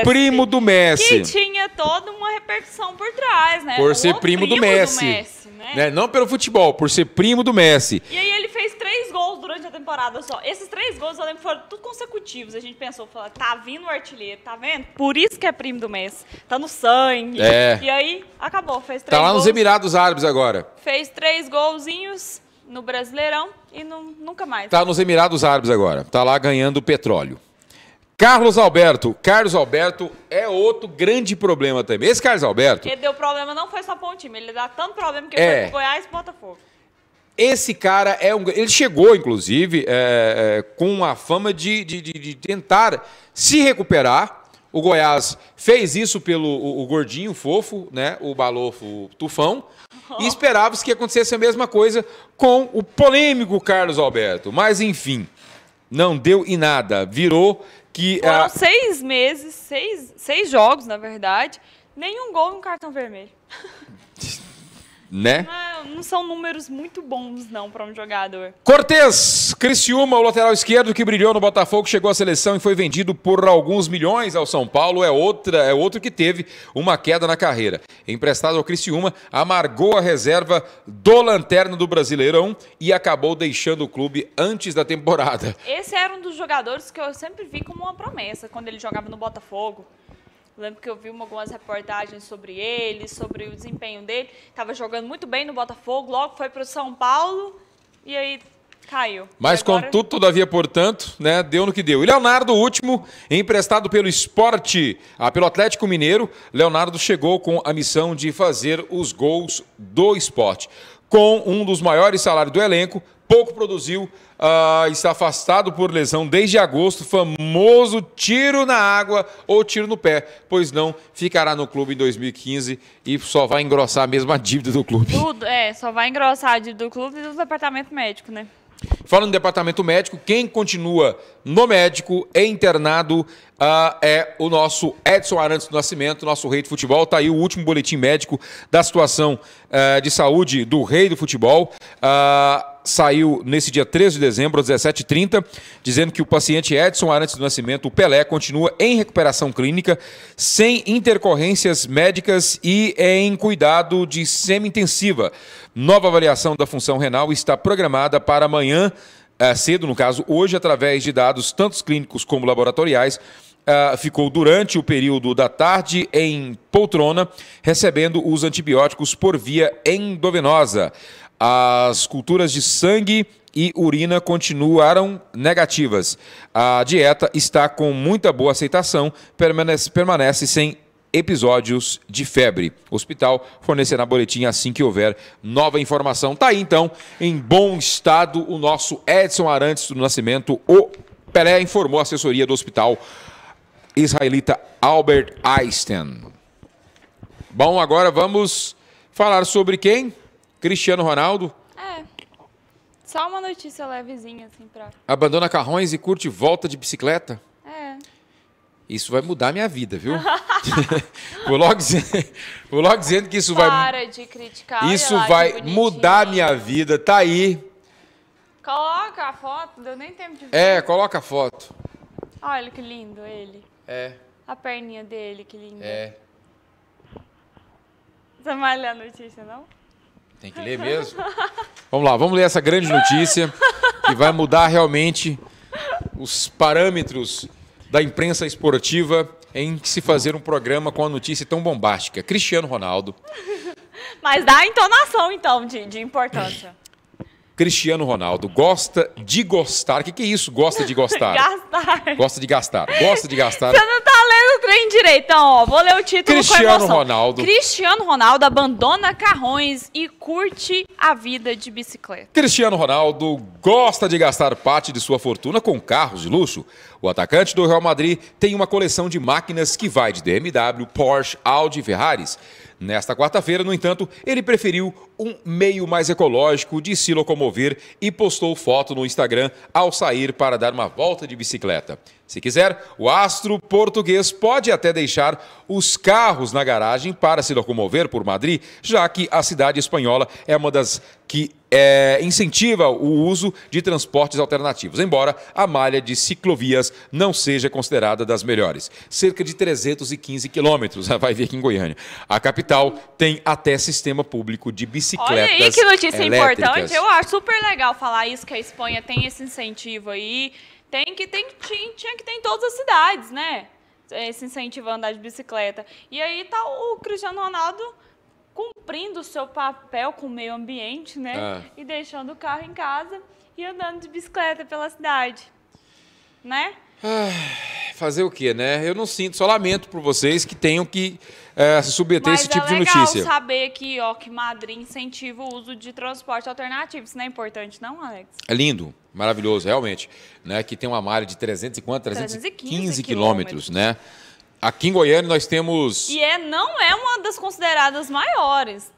primo do Messi. Que tinha toda uma repercussão por trás, né? Por ser primo do Messi. Né? Não pelo futebol, por ser primo do Messi. E aí ele fez 3 3 gols durante a temporada só. Esses 3 gols, eu lembro, foram tudo consecutivos. A gente pensou, falou, tá vindo o artilheiro, tá vendo? Por isso que é primo do mês. Tá no sangue. E aí, acabou, fez 3 gols. Tá lá nos Emirados Árabes agora. Fez 3 golzinhos no Brasileirão e nunca mais. Tá nos Emirados Árabes agora. Tá lá ganhando petróleo. Carlos Alberto é outro grande problema também. Esse Carlos Alberto... Ele deu problema, não foi só para um time, ele dá tanto problema que foi pro Goiás e Botafogo. Esse cara ele chegou, inclusive, com a fama de tentar se recuperar. O Goiás fez isso pelo o gordinho fofo, né? O balofo Tufão. E esperava-se que acontecesse a mesma coisa com o polêmico Carlos Alberto. Mas, enfim, não deu em nada. Virou que... Foram 6 meses, 6 jogos, na verdade. Nenhum gol e um cartão vermelho. Né? Não são números muito bons, não, para um jogador. Cortez, Criciúma, o lateral esquerdo que brilhou no Botafogo, chegou à seleção e foi vendido por alguns milhões ao São Paulo. É outro que teve uma queda na carreira. Emprestado ao Criciúma, amargou a reserva do Lanterna do Brasileirão e acabou deixando o clube antes da temporada. Esse era um dos jogadores que eu sempre vi como uma promessa quando ele jogava no Botafogo. Lembro que eu vi algumas reportagens sobre ele, sobre o desempenho dele. Estava jogando muito bem no Botafogo, logo foi para o São Paulo e aí caiu. Mas agora... contudo, todavia, portanto, né, deu no que deu. E Leonardo, último, emprestado pelo pelo Atlético Mineiro, Leonardo chegou com a missão de fazer os gols do Sport. Com um dos maiores salários do elenco, pouco produziu, está afastado por lesão desde agosto, famoso tiro na água ou tiro no pé, pois não ficará no clube em 2015 e só vai engrossar mesmo a dívida do clube. Tudo, só vai engrossar a dívida do clube e do departamento médico, né? Falando em departamento médico, quem continua no médico e internado é o nosso Edson Arantes do Nascimento, nosso rei do futebol. Está aí o último boletim médico da situação de saúde do rei do futebol. Saiu nesse dia 13 de dezembro, às 17h30, dizendo que o paciente Edson Arantes do Nascimento, o Pelé, continua em recuperação clínica, sem intercorrências médicas e em cuidado de semi-intensiva. Nova avaliação da função renal está programada para amanhã, cedo, no caso, hoje, através de dados tanto clínicos como laboratoriais. Ficou durante o período da tarde em poltrona, recebendo os antibióticos por via endovenosa. As culturas de sangue e urina continuaram negativas. A dieta está com muita boa aceitação, permanece sem episódios de febre. O hospital fornecerá boletim assim que houver nova informação. Tá aí, então, em bom estado, o nosso Edson Arantes do Nascimento. O Pelé informou a assessoria do hospital israelita Albert Einstein. Bom, agora vamos falar sobre quem? Cristiano Ronaldo. Só uma notícia levezinha, assim, pra... Abandona carrões e curte volta de bicicleta. Isso vai mudar a minha vida, viu? vou logo dizendo que isso Para de criticar. Isso vai mudar a minha vida. Tá aí. Coloca a foto, não deu nem tempo de ver. Coloca a foto. Olha que lindo ele. A perninha dele, que linda. Você não vai ler a notícia, não? Tem que ler mesmo. Vamos lá, vamos ler essa grande notícia que vai mudar realmente os parâmetros da imprensa esportiva em se fazer um programa com uma notícia tão bombástica. Cristiano Ronaldo. Mas dá a entonação, então, de importância. Cristiano Ronaldo gosta de gostar. O que é isso? Gosta de gostar? Gastar. Gosta de gastar. Gosta de gastar. Você não tá lendo o trem direito. Então, ó, vou ler o título com emoção. Ronaldo. Cristiano Ronaldo abandona carrões e curte a vida de bicicleta. Cristiano Ronaldo gosta de gastar parte de sua fortuna com carros de luxo. O atacante do Real Madrid tem uma coleção de máquinas que vai de BMW, Porsche, Audi e Ferraris. Nesta quarta-feira, no entanto, ele preferiu um meio mais ecológico de se locomover e postou foto no Instagram ao sair para dar uma volta de bicicleta. Se quiser, o astro português pode até deixar os carros na garagem para se locomover por Madrid, já que a cidade espanhola é uma das que incentiva o uso de transportes alternativos, embora a malha de ciclovias não seja considerada das melhores. Cerca de 315 quilômetros, vai ver aqui em Goiânia. A capital tem até sistema público de bicicletas elétricas. Olha aí que notícia importante. Eu acho super legal falar isso, que a Espanha tem esse incentivo aí. Tinha que ter em todas as cidades, né? Esse incentivo a andar de bicicleta. E aí tá o Cristiano Ronaldo cumprindo o seu papel com o meio ambiente, né? E deixando o carro em casa e andando de bicicleta pela cidade, né? Fazer o quê, né? Eu não sinto, só lamento por vocês que tenham que se submeter a esse tipo de notícia. Mas é legal saber que Madrid incentiva o uso de transporte alternativo. Isso não é importante, não, Alex? É lindo, maravilhoso, realmente. Né? Que tem uma malha de 315 quilômetros, né? Aqui em Goiânia nós temos... E não é uma das consideradas maiores.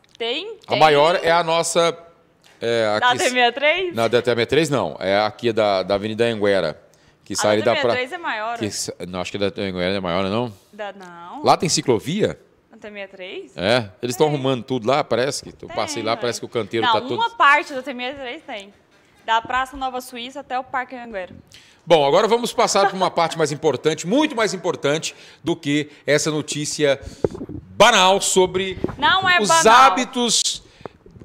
A maior é a nossa... da T63? Não, da T63 não. É aqui da Avenida Anhanguera. Que sai da T63 é maior. Não, acho que da Anhanguera é maior, não? Não. Lá tem ciclovia? Na T63? Eles estão arrumando tudo lá, parece que... Eu passei lá, parece que o canteiro tá todo... Uma parte da T63 tem. Da Praça Nova Suíça até o Parque Anhanguera. Bom, agora vamos passar para uma parte mais importante, muito mais importante do que essa notícia banal sobre os hábitos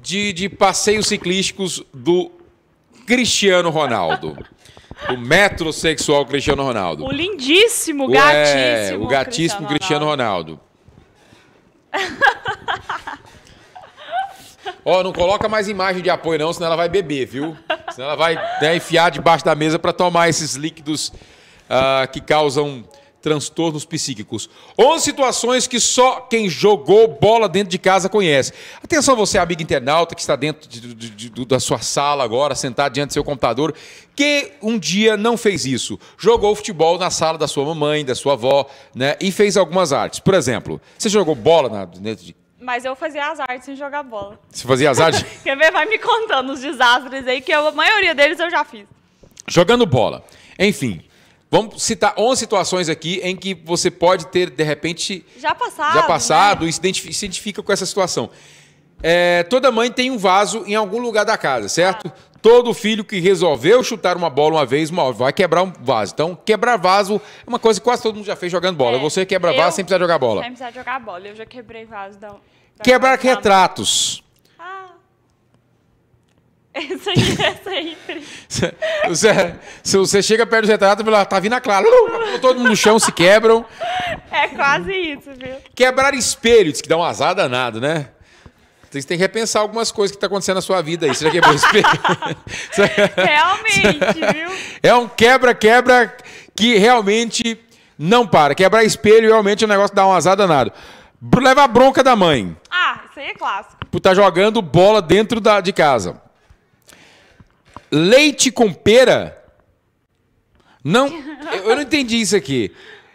de passeios ciclísticos do Cristiano Ronaldo. O metrosexual Cristiano Ronaldo. O lindíssimo, gatíssimo. O gatíssimo Cristiano Ronaldo. Não coloca mais imagem de apoio não, senão ela vai beber, viu? Senão ela vai enfiar debaixo da mesa para tomar esses líquidos que causam transtornos psíquicos. 11 situações que só quem jogou bola dentro de casa conhece. Atenção você, amigo internauta, que está dentro da sua sala agora, sentado diante do seu computador, que um dia não fez isso. Jogou futebol na sala da sua mamãe, da sua avó, né? E fez algumas artes. Por exemplo, você jogou bola dentro de... Mas eu fazia as artes sem jogar bola. Você fazia as artes? Quer ver? Vai me contando os desastres aí, que a maioria deles eu já fiz. Jogando bola. Enfim, vamos citar 11 situações aqui em que você pode ter, de repente... Já passado, né? E se identifica com essa situação. Toda mãe tem um vaso em algum lugar da casa, certo? Todo filho que resolveu chutar uma bola uma vez, vai quebrar um vaso. Então, quebrar vaso é uma coisa que quase todo mundo já fez jogando bola. Você quebra vaso sem precisar jogar bola. Sem precisar jogar bola. Eu já quebrei vaso quebrar retratos. Isso aí. Se você chega perto do retrato, tá vindo a Clara. Todo mundo no chão, se quebram. É quase isso, viu? Quebrar espelho, diz que dá um azar danado, né? Você tem que repensar algumas coisas que estão acontecendo na sua vida aí. Você já quebrou espelho? Realmente, viu? É um quebra que realmente não para. Quebrar espelho realmente é um negócio que dá um azar danado. Leva a bronca da mãe. Isso aí é clássico. Por estar jogando bola dentro de casa. Leite com pera? Não, eu não entendi isso aqui.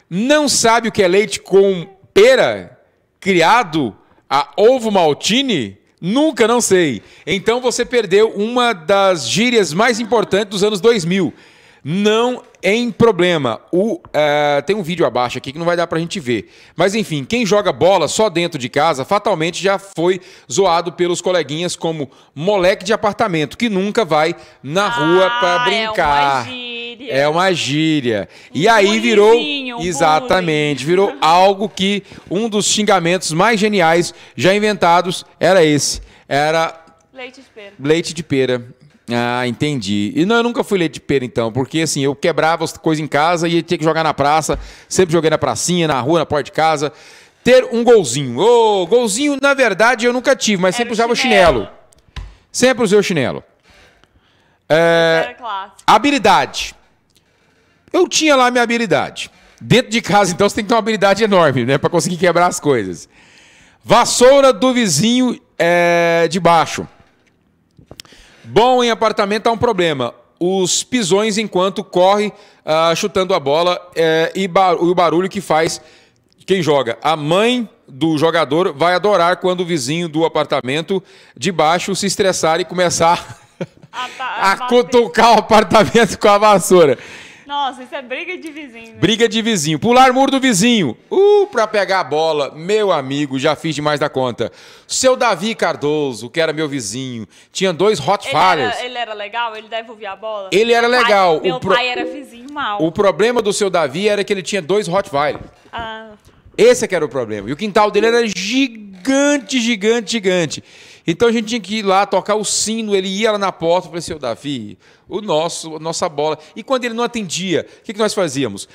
Não sabe o que é leite com pera? Criado a ovo maltine? Nunca, não sei. Então você perdeu uma das gírias mais importantes dos anos 2000. Não tem problema. Tem um vídeo abaixo aqui que não vai dar pra gente ver. Mas enfim, quem joga bola só dentro de casa, fatalmente já foi zoado pelos coleguinhas como moleque de apartamento, que nunca vai na rua pra brincar. É uma gíria. E aí virou... Exatamente. Virou algo que um dos xingamentos mais geniais já inventados era esse. Era... Leite de pera. Leite de pera. Entendi. E eu nunca fui leite de pera, então, porque assim, eu quebrava as coisas em casa e tinha que jogar na praça. Sempre joguei na pracinha, na rua, na porta de casa. Ter um golzinho. Golzinho, na verdade, eu nunca tive, mas sempre usava o chinelo. Sempre usei o chinelo. Habilidade. Eu tinha lá minha habilidade. Dentro de casa, então, você tem que ter uma habilidade enorme, né? Pra conseguir quebrar as coisas. Vassoura do vizinho de baixo. Bom em apartamento há um problema. Os pisões enquanto corre chutando a bola e o barulho que faz quem joga. A mãe do jogador vai adorar quando o vizinho do apartamento de baixo se estressar e começar a cutucar o apartamento com a vassoura. Nossa, isso é briga de vizinho. Né? Briga de vizinho. Pular muro do vizinho. Pra pegar a bola, meu amigo, já fiz demais da conta. Seu Davi Cardoso, que era meu vizinho, tinha 2 Rottweilers. Ele era legal? Ele devolvia a bola? Ele era legal. Meu pai era vizinho mau. O problema do seu Davi era que ele tinha 2 Rottweilers. Esse é que era o problema. E o quintal dele era gigante, gigante, gigante. Então a gente tinha que ir lá, tocar o sino, ele ia lá na porta, eu falei, seu Davi, a nossa bola. E quando ele não atendia, o que nós fazíamos?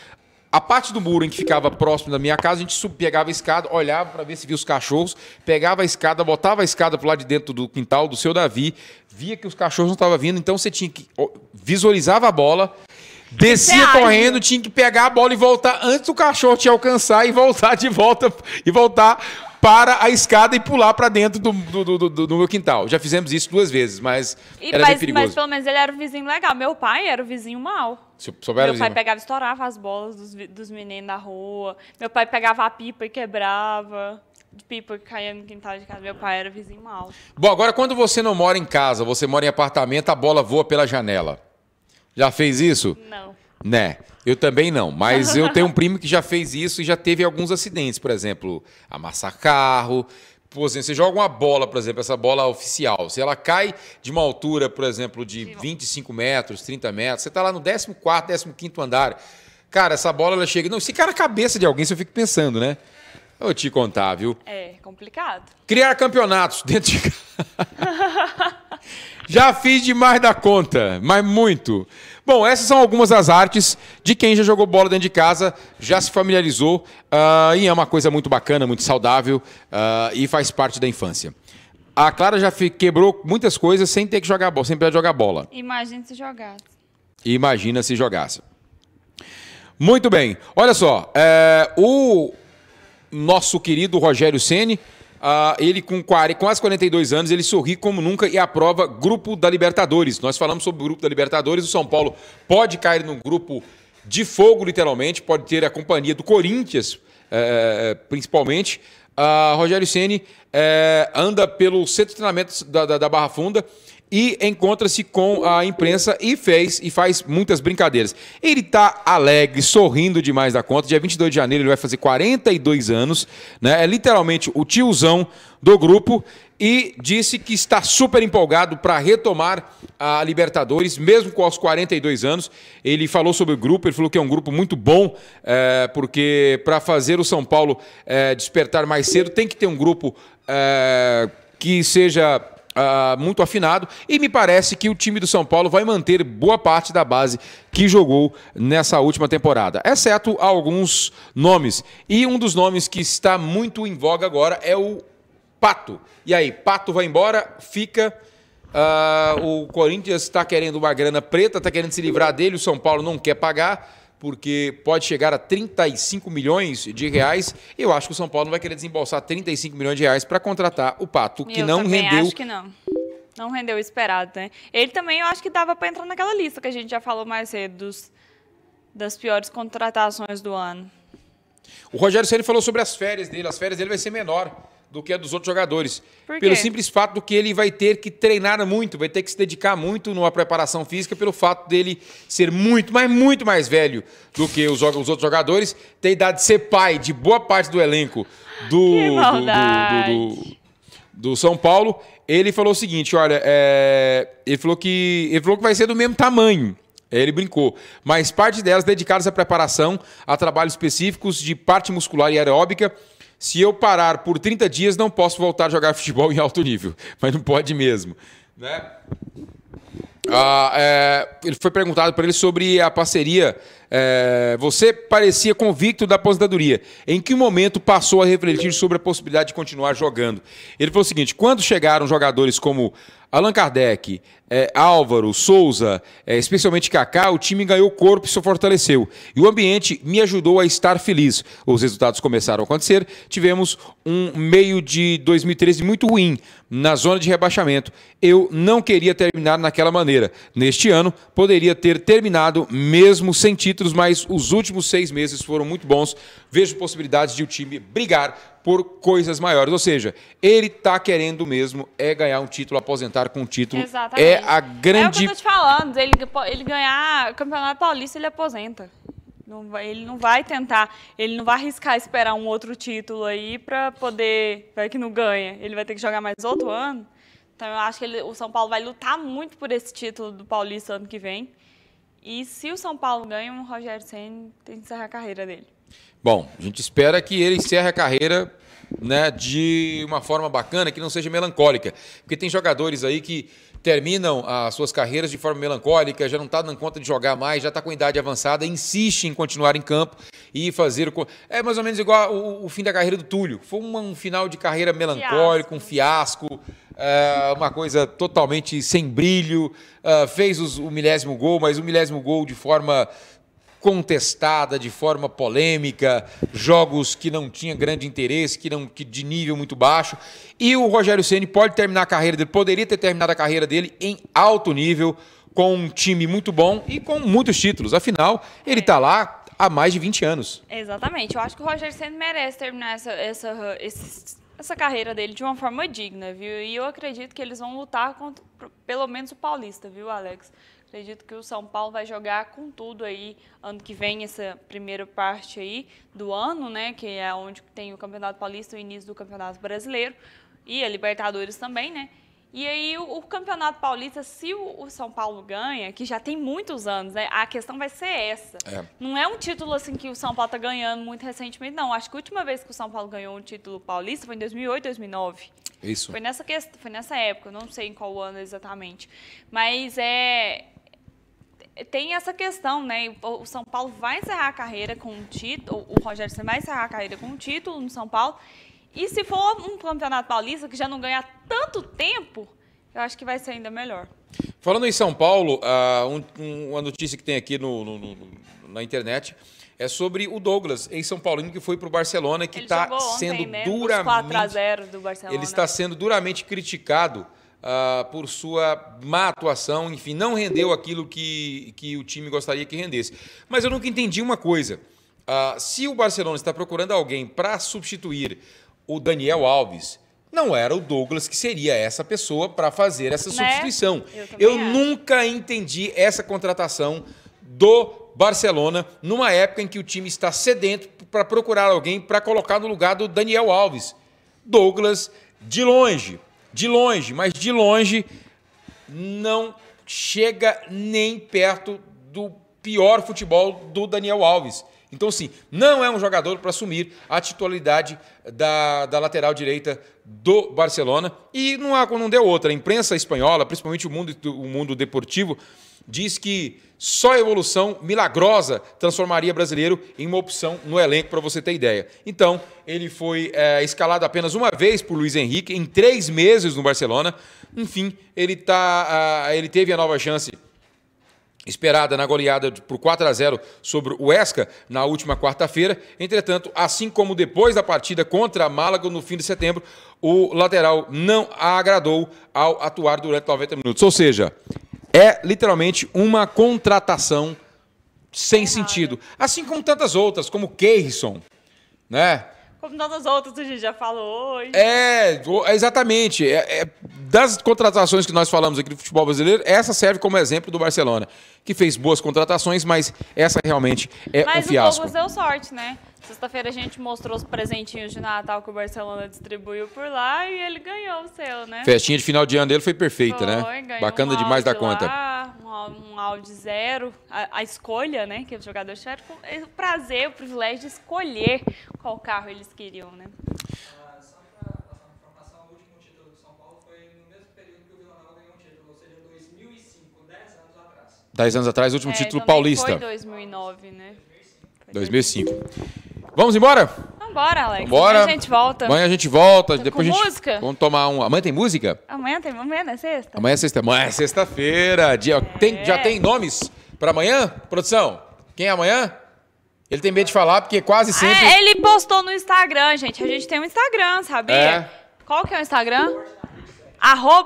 A parte do muro em que ficava próximo da minha casa, a gente pegava a escada, olhava para ver se via os cachorros, pegava a escada, botava a escada pro lado de dentro do quintal do seu Davi, via que os cachorros não estavam vindo, então você tinha que visualizava a bola, descia correndo, tinha que pegar a bola e voltar antes do cachorro te alcançar e voltar de volta e voltar para a escada e pular para dentro do meu quintal. Já fizemos isso 2 vezes, mas era bem perigoso. Mas pelo menos ele era o vizinho legal. Meu pai era o vizinho mau. Meu pai pegava e estourava as bolas dos meninos da rua. Meu pai pegava a pipa e quebrava. De pipa que caía no quintal de casa. Meu pai era o vizinho mau. Bom, agora quando você não mora em casa, você mora em apartamento, a bola voa pela janela. Já fez isso? Não. Né? Eu também não, mas eu tenho um primo que já fez isso e já teve alguns acidentes, por exemplo, amassar carro. Por exemplo, você joga uma bola, por exemplo, essa bola oficial, se ela cai de uma altura, por exemplo, de 25 metros, 30 metros, você está lá no 14º, 15º andar, cara, essa bola ela chega... Não, se cai na cabeça de alguém, você fica pensando, né? Eu vou te contar, viu? É complicado. Criar campeonatos dentro de casa. Já fiz demais da conta, mas muito. Bom, essas são algumas das artes de quem já jogou bola dentro de casa, já se familiarizou e é uma coisa muito bacana, muito saudável e faz parte da infância. A Clara já quebrou muitas coisas sem ter que jogar bola, sem precisar jogar bola. Imagina se jogasse. Imagina se jogasse. Muito bem. Olha só, o nosso querido Rogério Ceni, ele com quase 42 anos, ele sorri como nunca e aprova Grupo da Libertadores. Nós falamos sobre o Grupo da Libertadores, o São Paulo pode cair num grupo de fogo, literalmente, pode ter a companhia do Corinthians, principalmente. Rogério Ceni anda pelo centro de treinamento da Barra Funda e encontra-se com a imprensa e faz muitas brincadeiras. Ele está alegre, sorrindo demais da conta. Dia 22 de janeiro ele vai fazer 42 anos, né? É literalmente o tiozão do grupo e disse que está super empolgado para retomar a Libertadores, mesmo com os 42 anos. Ele falou sobre o grupo, ele falou que é um grupo muito bom, porque para fazer o São Paulo despertar mais cedo tem que ter um grupo que seja... muito afinado, e me parece que o time do São Paulo vai manter boa parte da base que jogou nessa última temporada, exceto alguns nomes. E um dos nomes que está muito em voga agora é o Pato. E aí, Pato vai embora, fica... o Corinthians está querendo uma grana preta, está querendo se livrar dele, o São Paulo não quer pagar, porque pode chegar a 35 milhões de reais. Eu acho que o São Paulo não vai querer desembolsar 35 milhões de reais para contratar o Pato, que não rendeu... Eu acho que não. Não rendeu o esperado, né? Ele também, eu acho que dava para entrar naquela lista que a gente já falou mais cedo, das piores contratações do ano. O Rogério Ceni falou sobre as férias dele. As férias dele vai ser menor do que a dos outros jogadores. Por quê? Pelo simples fato do que ele vai ter que treinar muito, vai ter que se dedicar muito numa preparação física, pelo fato dele ser muito, mas muito mais velho do que os outros jogadores, ter idade de ser pai de boa parte do elenco do São Paulo. Ele falou o seguinte, olha, ele falou que vai ser do mesmo tamanho. Ele brincou, mas parte delas dedicadas à preparação, a trabalhos específicos de parte muscular e aeróbica. Se eu parar por 30 dias, não posso voltar a jogar futebol em alto nível. Mas não pode mesmo, né? Ele foi perguntado para ele sobre a parceria. Você parecia convicto da aposentadoria. Em que momento passou a refletir sobre a possibilidade de continuar jogando? Ele falou o seguinte, quando chegaram jogadores como Allan Kardec, Álvaro, Souza, especialmente Kaká, o time ganhou corpo e se fortaleceu. E o ambiente me ajudou a estar feliz. Os resultados começaram a acontecer. Tivemos um meio de 2013 muito ruim, na zona de rebaixamento. Eu não queria terminar naquela maneira. Neste ano, poderia ter terminado mesmo sem títulos, mas os últimos 6 meses foram muito bons. Vejo possibilidades de o time brigar por coisas maiores. Ou seja, ele está querendo mesmo ganhar um título, aposentar com um título. Exatamente. É a grande... É o que eu tô te falando. Ele ganhar o Campeonato Paulista, ele aposenta. Ele não vai tentar, ele não vai arriscar esperar um outro título aí para poder... Vai que não ganha. Ele vai ter que jogar mais outro ano. Então, eu acho que o São Paulo vai lutar muito por esse título do Paulista ano que vem. E se o São Paulo ganha, o Rogério Ceni tem que encerrar a carreira dele. Bom, a gente espera que ele encerre a carreira, né, de uma forma bacana, que não seja melancólica. Porque tem jogadores aí que terminam as suas carreiras de forma melancólica, já não está dando conta de jogar mais, já está com idade avançada, insiste em continuar em campo e fazer o... É mais ou menos igual o fim da carreira do Túlio. Foi um final de carreira melancólico, um fiasco, uma coisa totalmente sem brilho. Fez o milésimo gol, mas o milésimo gol de forma contestada, de forma polêmica, jogos que não tinham grande interesse, que de nível muito baixo. E o Rogério Ceni pode terminar a carreira dele, poderia ter terminado a carreira dele em alto nível, com um time muito bom e com muitos títulos. Afinal, ele está lá há mais de 20 anos. Exatamente. Eu acho que o Rogério Ceni merece terminar essa carreira dele de uma forma digna, viu? E eu acredito que eles vão lutar contra, pelo menos, o Paulista, viu, Alex? Acredito que o São Paulo vai jogar com tudo aí, ano que vem, essa primeira parte aí do ano, né? Que é onde tem o Campeonato Paulista, o início do Campeonato Brasileiro e a Libertadores também, né? E aí o Campeonato Paulista, se o São Paulo ganha, que já tem muitos anos, né? A questão vai ser essa. Não é um título assim que o São Paulo está ganhando muito recentemente, não. Acho que a última vez que o São Paulo ganhou um título paulista foi em 2008, 2009. Isso. Foi nessa época, não sei em qual ano exatamente. Mas tem essa questão, né? O São Paulo vai encerrar a carreira com um título, o Rogério Ceni vai encerrar a carreira com um título no São Paulo. E se for um Campeonato Paulista que já não ganha há tanto tempo, eu acho que vai ser ainda melhor. Falando em São Paulo, uma notícia que tem aqui na internet é sobre o Douglas, ex-São Paulino, que foi para o Barcelona, que está sendo duramente... 4-0 do Barcelona. Ele está sendo duramente criticado por sua má atuação, enfim, não rendeu aquilo que o time gostaria que rendesse. Mas eu nunca entendi uma coisa. Se o Barcelona está procurando alguém para substituir o Daniel Alves, não era o Douglas que seria essa pessoa para fazer essa substituição. Eu nunca entendi essa contratação do Barcelona numa época em que o time está sedento para procurar alguém para colocar no lugar do Daniel Alves. Douglas, de longe, mas de longe, não chega nem perto do pior futebol do Daniel Alves. Então, sim, não é um jogador para assumir a titularidade da lateral direita do Barcelona. E não deu outra. A imprensa espanhola, principalmente o mundo deportivo, diz que só a evolução milagrosa transformaria brasileiro em uma opção no elenco, para você ter ideia. Então, ele foi escalado apenas uma vez por Luis Henrique, em 3 meses no Barcelona. Enfim, ele teve a nova chance esperada na goleada por 4-0 sobre o Huesca na última quarta-feira. Entretanto, assim como depois da partida contra a Málaga no fim de setembro, o lateral não agradou ao atuar durante 90 minutos. Ou seja, é literalmente uma contratação sem sentido. Assim como tantas outras, como o Keirson, né? Como tantas outras a gente já falou hoje. Exatamente. Das contratações que nós falamos aqui do futebol brasileiro, essa serve como exemplo do Barcelona, que fez boas contratações, mas essa realmente é um fiasco. Mas o Douglas deu sorte, né? Sexta-feira a gente mostrou os presentinhos de Natal que o Barcelona distribuiu por lá e ele ganhou o seu, né? Festinha de final de ano dele foi perfeita, né? Bacana demais da conta. Um Audi 0, a escolha, né? Que os jogadores tiveram o prazer, o privilégio de escolher qual carro eles queriam, né? Só para passar uma informação, o último título do São Paulo foi no mesmo período que o Vila Nova ganhou um título, ou seja, 2005, 10 anos atrás. 10 anos atrás, o último título paulista. Foi 2009, né? 2005. Vamos embora? Vambora, Alex. Vambora. Amanhã a gente volta. Amanhã a gente volta. Depois com a gente... música? Vamos tomar um... Amanhã tem música? Amanhã é sexta? Amanhã é sexta. Amanhã é sexta-feira. Já tem nomes para amanhã, produção? Quem é amanhã? Ele tem medo de falar, porque quase sempre... ele postou no Instagram, gente. A gente tem um Instagram, sabia? Qual que é o Instagram?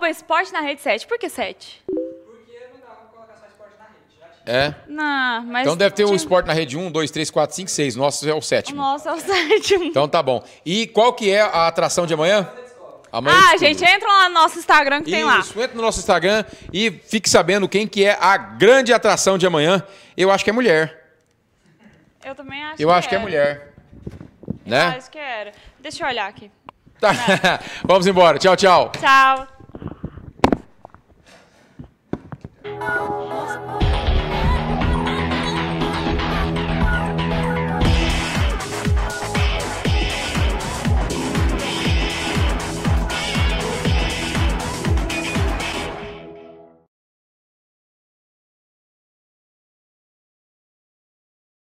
@Esporte na Rede 7. Por que 7? Porque não dava pra colocar só esporte na rede. Já tinha É? Não, mas... Então deve ter o esporte na rede 1, 2, 3, 4, 5, 6. Nosso é o 7º. Nossa, é o 7º. Então tá bom. E qual que é a atração de amanhã? Amanhã gente, entra lá no nosso Instagram que tem lá. Isso, entra no nosso Instagram e fique sabendo quem que é a grande atração de amanhã. Eu acho que é mulher. Eu também acho Eu acho que é mulher. Né? Eu acho que era. Deixa eu olhar aqui. Tá. Vamos embora. Tchau, tchau. Tchau.